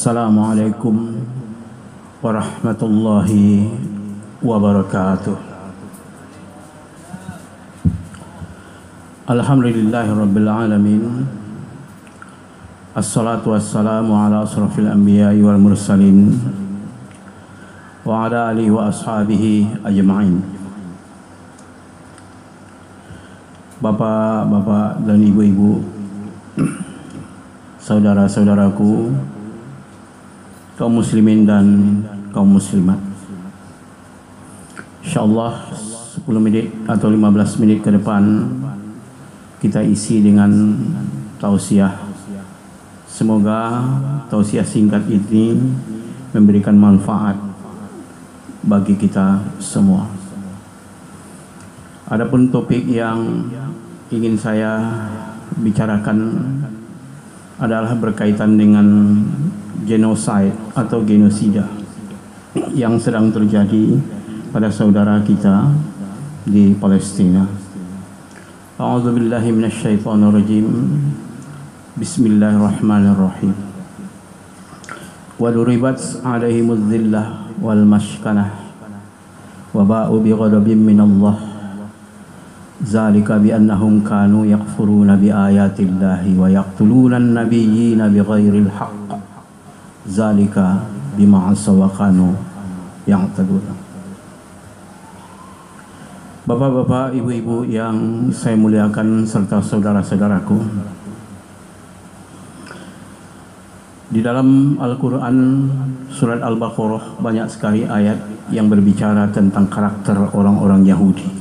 Assalamualaikum warahmatullahi wabarakatuh. Alhamdulillahirabbil alamin. Assalatu wassalamu ala asrafil anbiya'i wal mursalin wa ala alihi wa ashabihi ajma'in. Bapak-bapak dan ibu-ibu, saudara-saudaraku, kaum muslimin dan kaum muslimat, insyaallah 10 menit atau 15 menit ke depan kita isi dengan tausiah. Semoga tausiah singkat ini memberikan manfaat bagi kita semua. Adapun topik yang ingin saya bicarakan adalah berkaitan dengan genocide atau genosida yang sedang terjadi pada saudara kita di Palestina. A'udzubillahi minasyaitonirrajim. Bismillahirrahmanirrahim. Wa duribat 'alaihimudz dhillah wal maskanah wa ba'u bighadabin minallah. Zalika biannahum kanu yakfuruna biayatillahi wa yaqtuluna an-nabiyyina bighairil haqq. Zalika bima asaw wa kanu ya'tadun. Bapak-bapak, ibu-ibu yang saya muliakan serta saudara-saudaraku, di dalam Al-Quran surat Al-Baqarah banyak sekali ayat yang berbicara tentang karakter orang-orang Yahudi.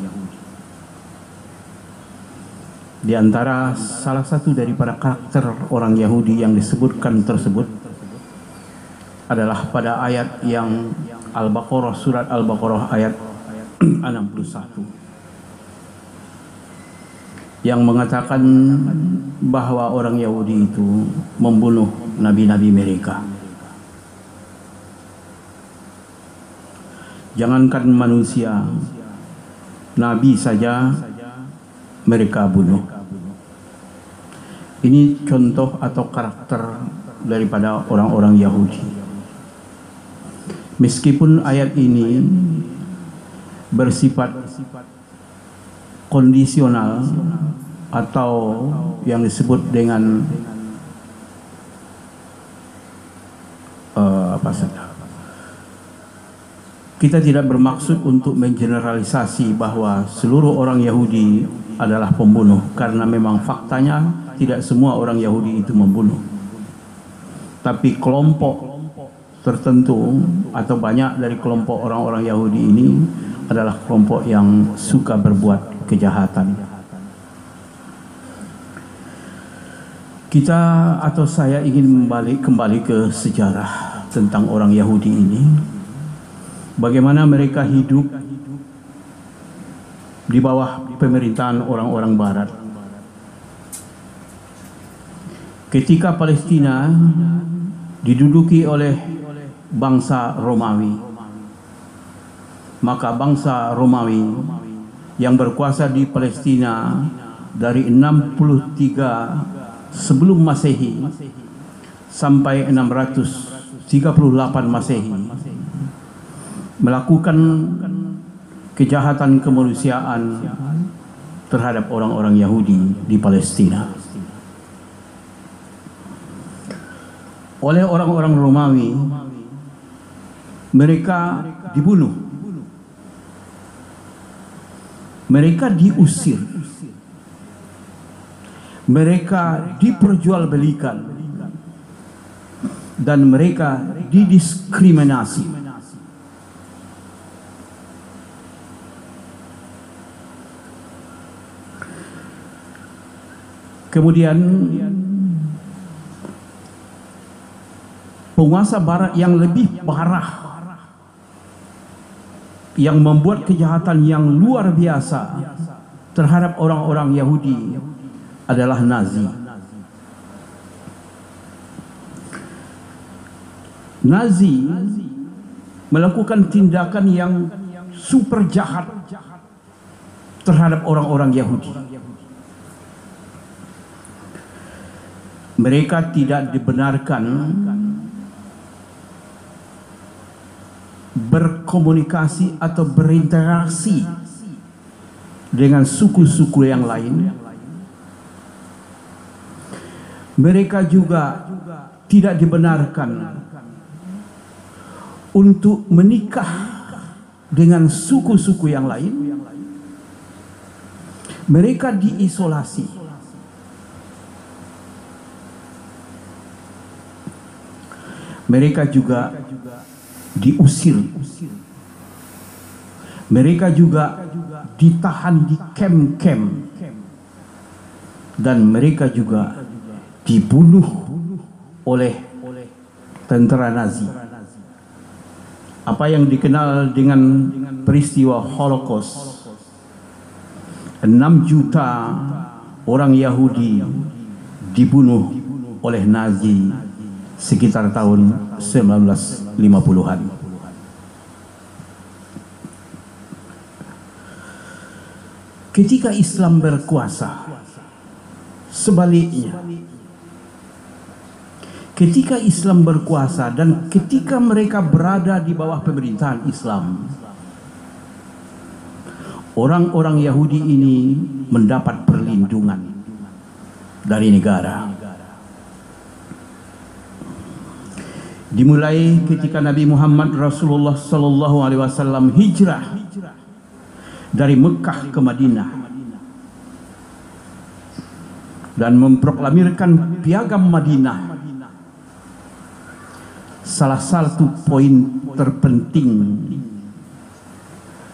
Di antara salah satu daripada karakter orang Yahudi yang disebutkan tersebut adalah pada ayat yang Al-Baqarah, surat Al-Baqarah ayat 61 yang mengatakan bahwa orang Yahudi itu membunuh nabi-nabi mereka. Jangankan manusia, nabi saja mereka bunuh. Ini contoh atau karakter daripada orang-orang Yahudi. Meskipun ayat ini bersifat kondisional atau yang disebut dengan kita tidak bermaksud untuk mengeneralisasi bahwa seluruh orang Yahudi adalah pembunuh, karena memang faktanya tidak semua orang Yahudi itu membunuh. Tapi kelompok tertentu atau banyak dari kelompok orang-orang Yahudi ini adalah kelompok yang suka berbuat kejahatan. Kita atau saya ingin kembali ke sejarah tentang orang Yahudi ini. Bagaimana mereka hidup di bawah pemerintahan orang-orang Barat. Ketika Palestina diduduki oleh bangsa Romawi, maka bangsa Romawi yang berkuasa di Palestina dari 63 sebelum Masehi sampai 638 Masehi melakukan kejahatan kemanusiaan terhadap orang-orang Yahudi di Palestina. Oleh orang-orang Romawi, mereka dibunuh, mereka diusir, mereka diperjualbelikan, dan mereka didiskriminasi. Kemudian penguasa Barat yang lebih parah, yang membuat kejahatan yang luar biasa terhadap orang-orang Yahudi adalah Nazi. Nazi melakukan tindakan yang super jahat terhadap orang-orang Yahudi. Mereka tidak dibenarkan berkomunikasi atau berinteraksi dengan suku-suku yang lain. Mereka juga tidak dibenarkan untuk menikah dengan suku-suku yang lain. Mereka diisolasi. Mereka juga diusir. Mereka juga ditahan di kem-kem. Dan mereka juga dibunuh oleh tentara Nazi. Apa yang dikenal dengan peristiwa Holocaust. 6 juta orang Yahudi dibunuh oleh Nazi sekitar tahun 1950-an. Ketika Islam berkuasa, sebaliknya, ketika Islam berkuasa dan ketika mereka berada di bawah pemerintahan Islam, orang-orang Yahudi ini mendapat perlindungan dari negara. Dimulai ketika Nabi Muhammad Rasulullah sallallahu alaihi wasallam hijrah dari Mekah ke Madinah dan memproklamirkan piagam Madinah. Salah satu poin terpenting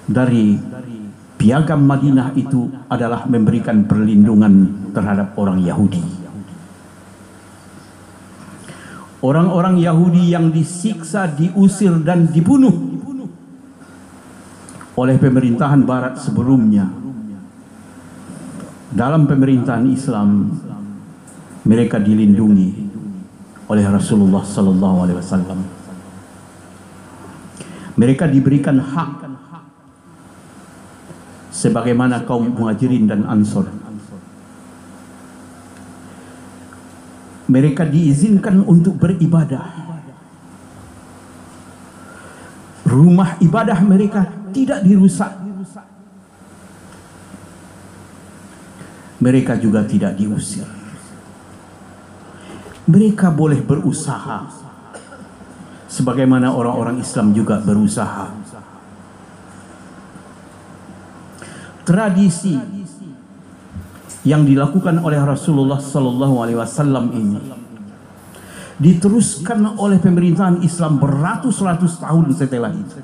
dari piagam Madinah itu adalah memberikan perlindungan terhadap orang Yahudi. Orang-orang Yahudi yang disiksa, diusir dan dibunuh oleh pemerintahan Barat sebelumnya, dalam pemerintahan Islam mereka dilindungi oleh Rasulullah sallallahu alaihi wasallam. Mereka diberikan hak sebagaimana kaum Muhajirin dan Ansor. Mereka diizinkan untuk beribadah. Rumah ibadah mereka tidak dirusak. Mereka juga tidak diusir. Mereka boleh berusaha sebagaimana orang-orang Islam juga berusaha. Tradisi yang dilakukan oleh Rasulullah sallallahu alaihi wasallam ini diteruskan oleh pemerintahan Islam beratus-ratus tahun setelah itu.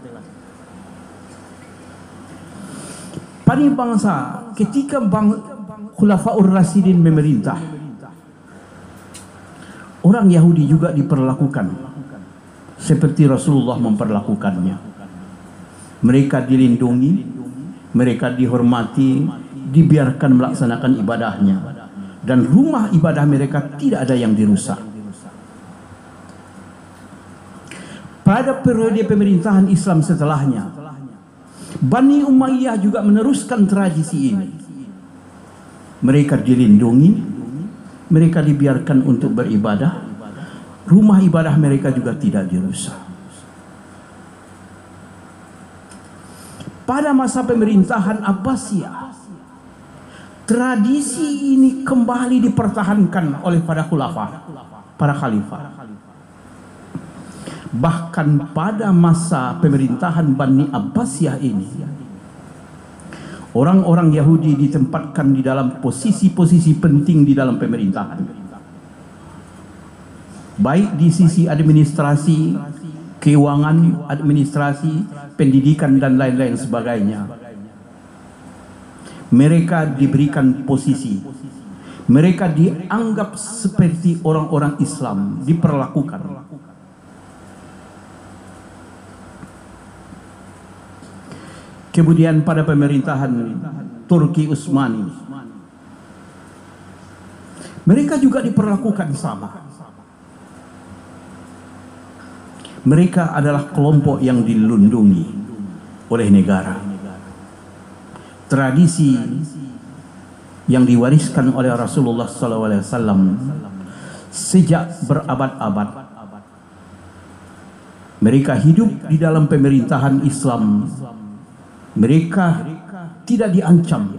Bani bangsa ketika Khulafaur Rasyidin memerintah, orang Yahudi juga diperlakukan seperti Rasulullah memperlakukannya. Mereka dilindungi, mereka dihormati, dibiarkan melaksanakan ibadahnya, dan rumah ibadah mereka tidak ada yang dirusak. Pada periode pemerintahan Islam setelahnya, Bani Umayyah juga meneruskan tradisi ini. Mereka dilindungi, mereka dibiarkan untuk beribadah, rumah ibadah mereka juga tidak dirusak. Pada masa pemerintahan Abbasiyah, tradisi ini kembali dipertahankan oleh para khalifah. Bahkan pada masa pemerintahan Bani Abbasiyah ini, orang-orang Yahudi ditempatkan di dalam posisi-posisi penting di dalam pemerintahan. Baik di sisi administrasi, keuangan, administrasi, pendidikan dan lain-lain sebagainya. Mereka diberikan posisi. Mereka dianggap seperti orang-orang Islam, diperlakukan. Kemudian pada pemerintahan Turki Utsmani, mereka juga diperlakukan sama. Mereka adalah kelompok yang dilindungi oleh negara. Tradisi yang diwariskan oleh Rasulullah SAW sejak berabad-abad Mereka hidup di dalam pemerintahan Islam. Mereka tidak diancam.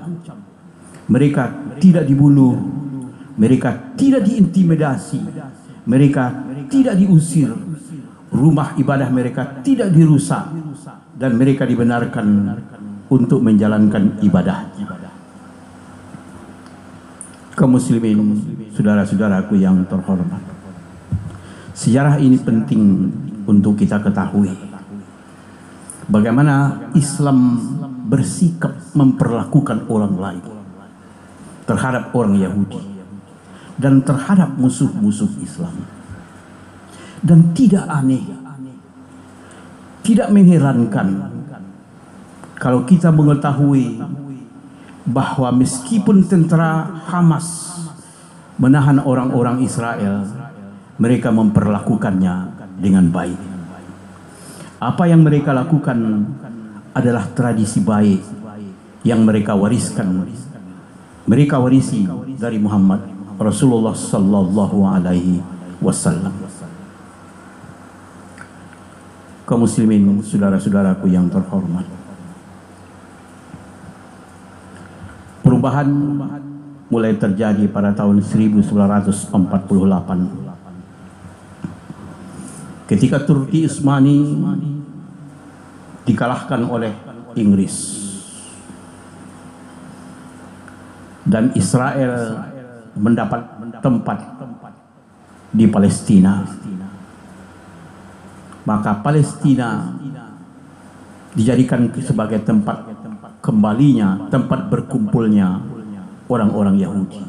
Mereka tidak dibunuh. Mereka tidak diintimidasi. Mereka tidak diusir. Rumah ibadah mereka tidak dirusak. Dan mereka dibenarkan untuk menjalankan ibadah. Kaum muslimin, saudara-saudaraku yang terhormat, sejarah ini penting untuk kita ketahui. Bagaimana Islam bersikap memperlakukan orang lain terhadap orang Yahudi dan terhadap musuh-musuh Islam. Dan tidak aneh, tidak mengherankan kalau kita mengetahui bahwa meskipun tentara Hamas menahan orang-orang Israel, mereka memperlakukannya dengan baik. Apa yang mereka lakukan adalah tradisi baik yang mereka wariskan. Mereka warisi dari Muhammad Rasulullah sallallahu alaihi wasallam. Kaum muslimin, saudara-saudaraku yang terhormat, perubahan mulai terjadi pada tahun 1948 ketika Turki Utsmani dikalahkan oleh Inggris dan Israel mendapat tempat di Palestina. Maka Palestina dijadikan sebagai tempat kembalinya, tempat berkumpulnya orang-orang Yahudi.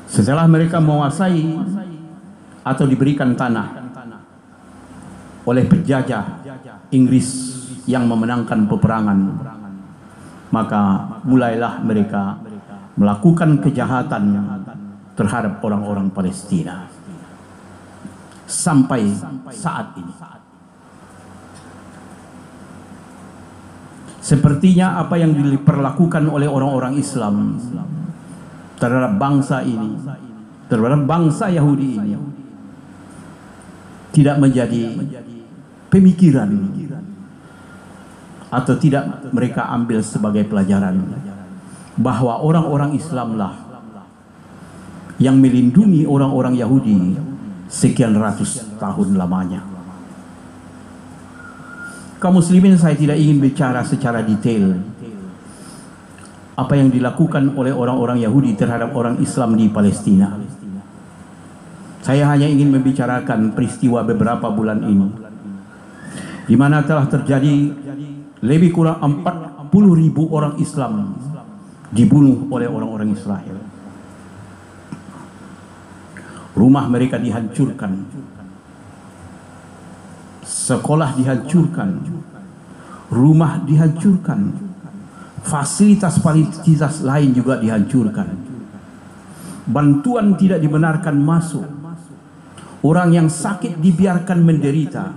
Setelah mereka menguasai atau diberikan tanah oleh penjajah Inggris yang memenangkan peperangan, maka mulailah mereka melakukan kejahatan terhadap orang-orang Palestina sampai saat ini. Sepertinya apa yang diperlakukan oleh orang-orang Islam terhadap bangsa ini, terhadap bangsa Yahudi ini, tidak menjadi pemikiran atau tidak mereka ambil sebagai pelajaran bahwa orang-orang Islamlah yang melindungi orang-orang Yahudi sekian ratus tahun lamanya. Kaum muslimin, saya tidak ingin bicara secara detail apa yang dilakukan oleh orang-orang Yahudi terhadap orang Islam di Palestina. Saya hanya ingin membicarakan peristiwa beberapa bulan ini, di mana telah terjadi lebih kurang 40.000 orang Islam dibunuh oleh orang-orang Israel. Rumah mereka dihancurkan, sekolah dihancurkan, rumah dihancurkan, fasilitas-fasilitas lain juga dihancurkan. Bantuan tidak dibenarkan masuk. Orang yang sakit dibiarkan menderita.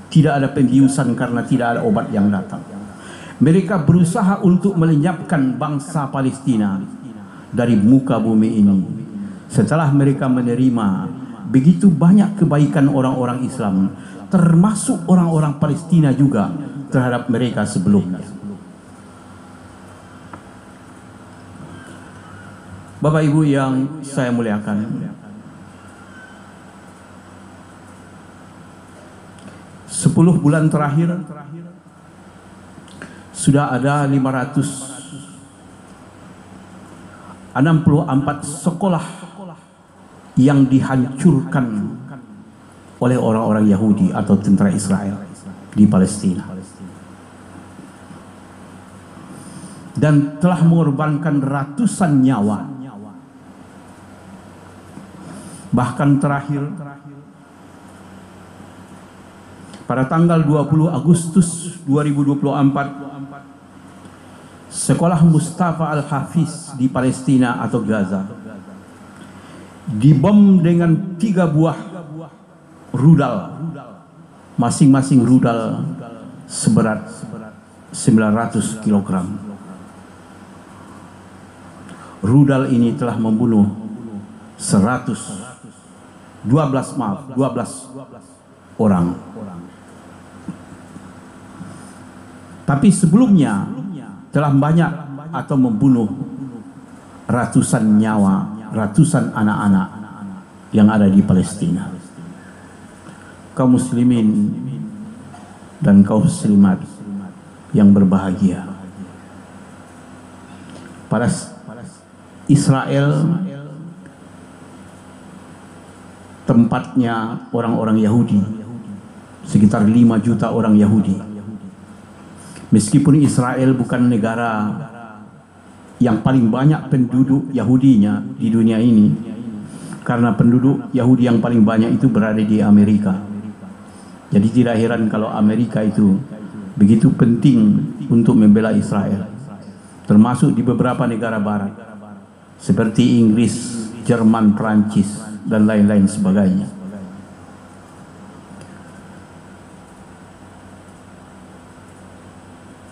Tidak ada pembiusan karena tidak ada obat yang datang. Mereka berusaha untuk melenyapkan bangsa Palestina dari muka bumi ini. Setelah mereka menerima begitu banyak kebaikan orang-orang Islam, termasuk orang-orang Palestina juga terhadap mereka sebelumnya. Bapak Ibu yang saya muliakan, 10 bulan terakhir sudah ada 564 sekolah yang dihancurkan oleh orang-orang Yahudi atau tentara Israel di Palestina, dan telah mengorbankan ratusan nyawa. Bahkan terakhir pada tanggal 20 Agustus 2024, sekolah Mustafa Al-Hafiz di Palestina atau Gaza dibom dengan 3 buah rudal, masing-masing rudal seberat 900 kg. Rudal ini telah membunuh 12 orang. Tapi sebelumnya telah banyak atau membunuh ratusan nyawa, ratusan anak-anak yang ada di Palestina. Kaum muslimin dan kaum muslimat yang berbahagia, pada Israel tempatnya orang-orang Yahudi, sekitar 5 juta orang Yahudi. Meskipun Israel bukan negara yang paling banyak penduduk Yahudinya di dunia ini, karena penduduk Yahudi yang paling banyak itu berada di Amerika. Jadi tidak heran kalau Amerika itu begitu penting untuk membela Israel, termasuk di beberapa negara barat seperti Inggris, Jerman, Prancis, dan lain-lain sebagainya.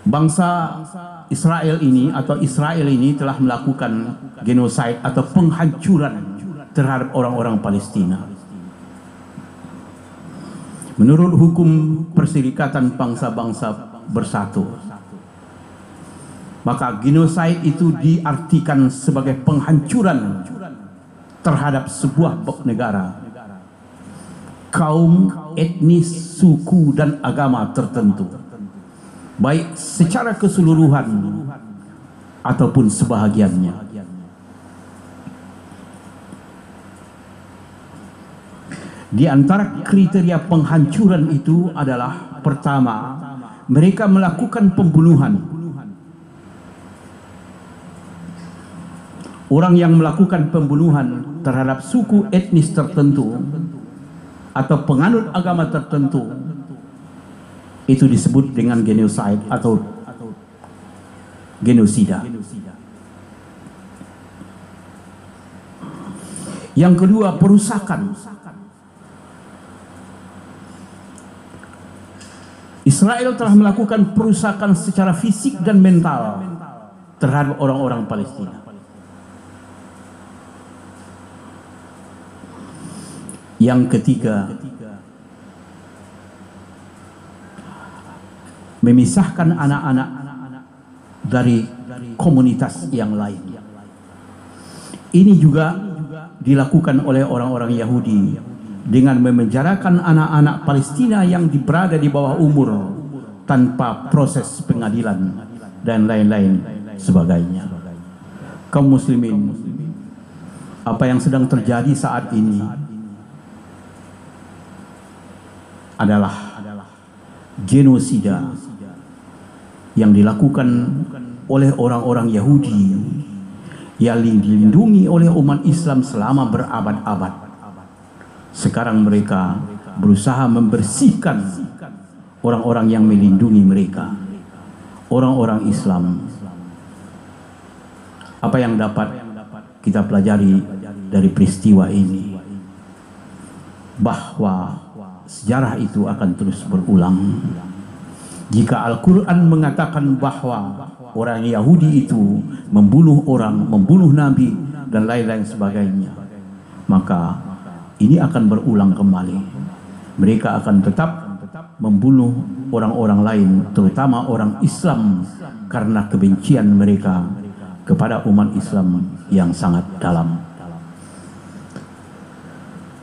Bangsa Israel ini atau Israel ini telah melakukan genosid atau penghancuran terhadap orang-orang Palestina. Menurut hukum Perserikatan Bangsa-Bangsa Bersatu, maka genosid itu diartikan sebagai penghancuran terhadap sebuah negara, kaum, etnis, suku, dan agama tertentu, baik secara keseluruhan ataupun sebahagiannya. Di antara kriteria penghancuran itu adalah, pertama, mereka melakukan pembunuhan. Orang yang melakukan pembunuhan terhadap suku etnis tertentu atau penganut agama tertentu itu disebut dengan genosid atau genosida. Yang kedua, perusakan. Israel telah melakukan perusakan secara fisik dan mental terhadap orang-orang Palestina. Yang ketiga, memisahkan anak-anak dari komunitas yang lain. Ini juga dilakukan oleh orang-orang Yahudi dengan memenjarakan anak-anak Palestina yang berada di bawah umur tanpa proses pengadilan dan lain-lain sebagainya. Kaum muslimin, apa yang sedang terjadi saat ini adalah genosida yang dilakukan oleh orang-orang Yahudi yang dilindungi oleh umat Islam selama berabad-abad. Sekarang mereka berusaha membersihkan orang-orang yang melindungi mereka, orang-orang Islam. Apa yang dapat kita pelajari dari peristiwa ini? Bahwa sejarah itu akan terus berulang. Jika Al-Quran mengatakan bahwa orang Yahudi itu membunuh orang, membunuh Nabi, dan lain-lain sebagainya, maka ini akan berulang kembali. Mereka akan tetap membunuh orang-orang lain, terutama orang Islam, karena kebencian mereka kepada umat Islam yang sangat dalam.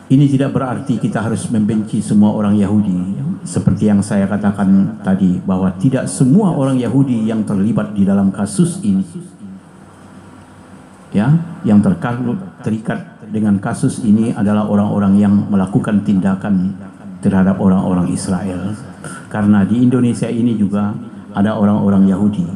Ini tidak berarti kita harus membenci semua orang Yahudi. Seperti yang saya katakan tadi, bahwa tidak semua orang Yahudi yang terlibat di dalam kasus ini, ya, yang terikat dengan kasus ini adalah orang-orang yang melakukan tindakan terhadap orang-orang Israel. Karena di Indonesia ini juga ada orang-orang Yahudi.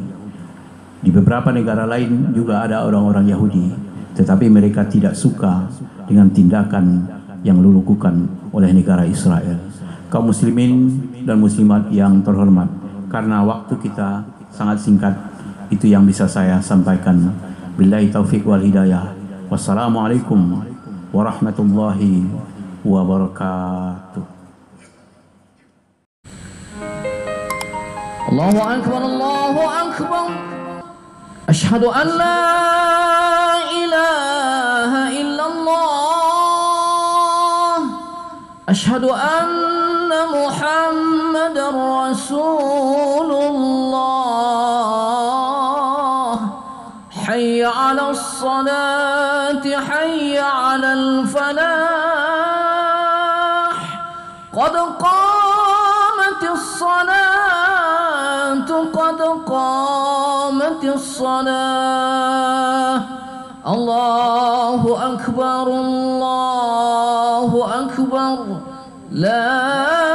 Di beberapa negara lain juga ada orang-orang Yahudi, tetapi mereka tidak suka dengan tindakan yang dilakukan oleh negara Israel. Kaum muslimin dan muslimat yang terhormat, karena waktu kita sangat singkat, itu yang bisa saya sampaikan. Billahi taufiq wal hidayah. Wassalamualaikum warahmatullahi wabarakatuh. Allahu akbar, Allahu akbar. Asyhadu an la ilaha illallah. Asyhadu anna محمد رسول الله حي على الصلاة حي على الفلاح قد قامت الصلاة قد قامت الصلاة الله أكبر لا